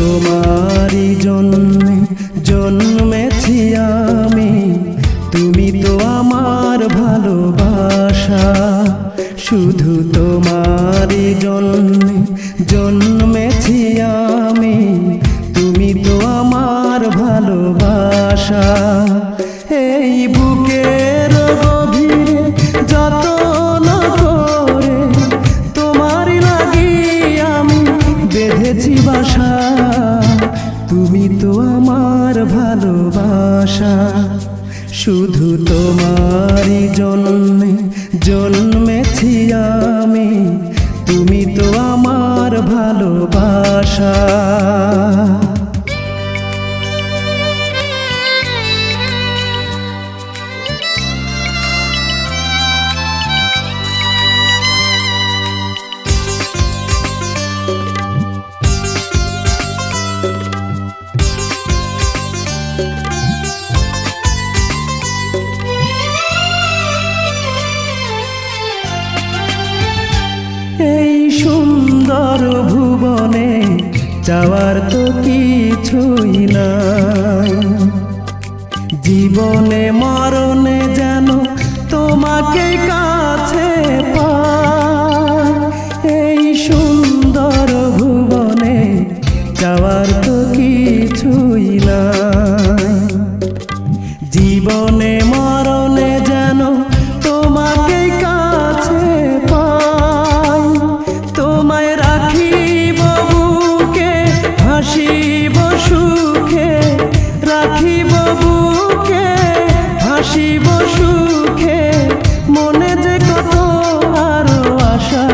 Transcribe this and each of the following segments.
তোমারই জন্যে জন্মেছি আমি, তুমি তো আমার ভালোবাসা। শুধু তোমারই জন্যে জন্মেছি আমি, তুমি তো আমার ভালোবাসা। এই বুকের গভীরে যতন করে তোমারই লাগি আমি বেঁধেছি বাসা, তুমি তো আমার ভালোবাসা। শুধু তোমারই জন্যে জন্মেছি আমি, তুমি তো আমার ভালোবাসা। এই সুন্দর ভুবনে যাওয়ার তো কিছুই নাই, জীবনে মরণে যেন তোমাকে কাছে পাই। এই সুন্দর ভুবনে যাওয়ার তো কিছুই নাই, জীবনে মরণে যেন তোমাকে কাছে পাই। তোমায় রাখিব বুকে, হাসিব সুখে, রাখিব বুকে, হাসিব সুখে, মনে যে কত আরো আশা।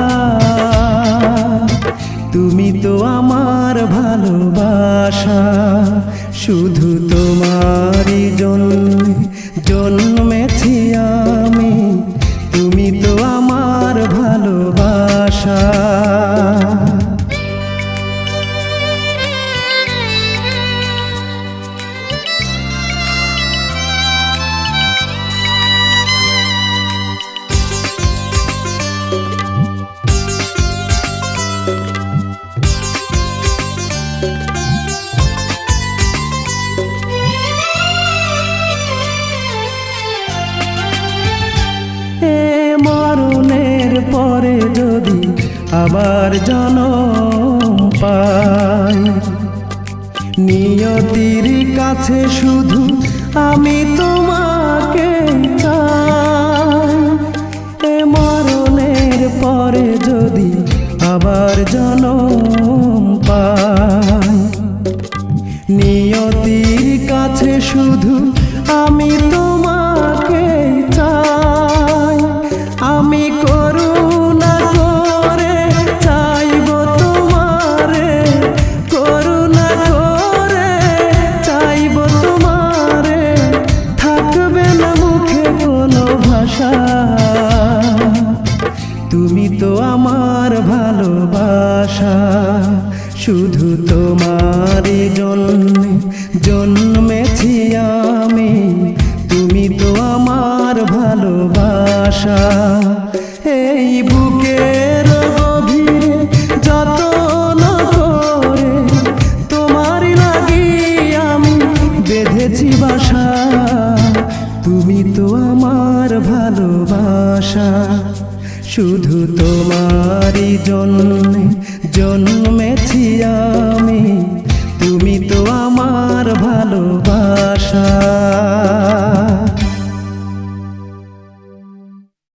তুমি তো আমার ভালোবাসা, শুধু তোমারই জন্যে জন্মেছি আমি, তুমি তো আমার ভালোবাসা। মরণের পরে যদি আবার জন্ম পাই, নিয়তির কাছে শুধু আমি তোমাকে চাই। মরণের পরে যদি আবার জন্ম পাই, নিয়তির কাছে শুধু আমি তোমাকে চাই। আমি করুণা করে চাইব তোমারে, করুণা করে চাইব তোমারে, থাকবে না মুখে কোনো ভাষা। তুমি তো আমার ভালোবাসা, শুধু তোমারই জন্যে জন্মেছি আমি, তুমি তো আমার ভালোবাসা। এই বুকের গভীরে যতন করে তোমারই লাগি আমি বেঁধেছি বাসা, তুমি তো আমার ভালোবাসা। শুধু তোমারই জন্যে জন্মেছি আমি।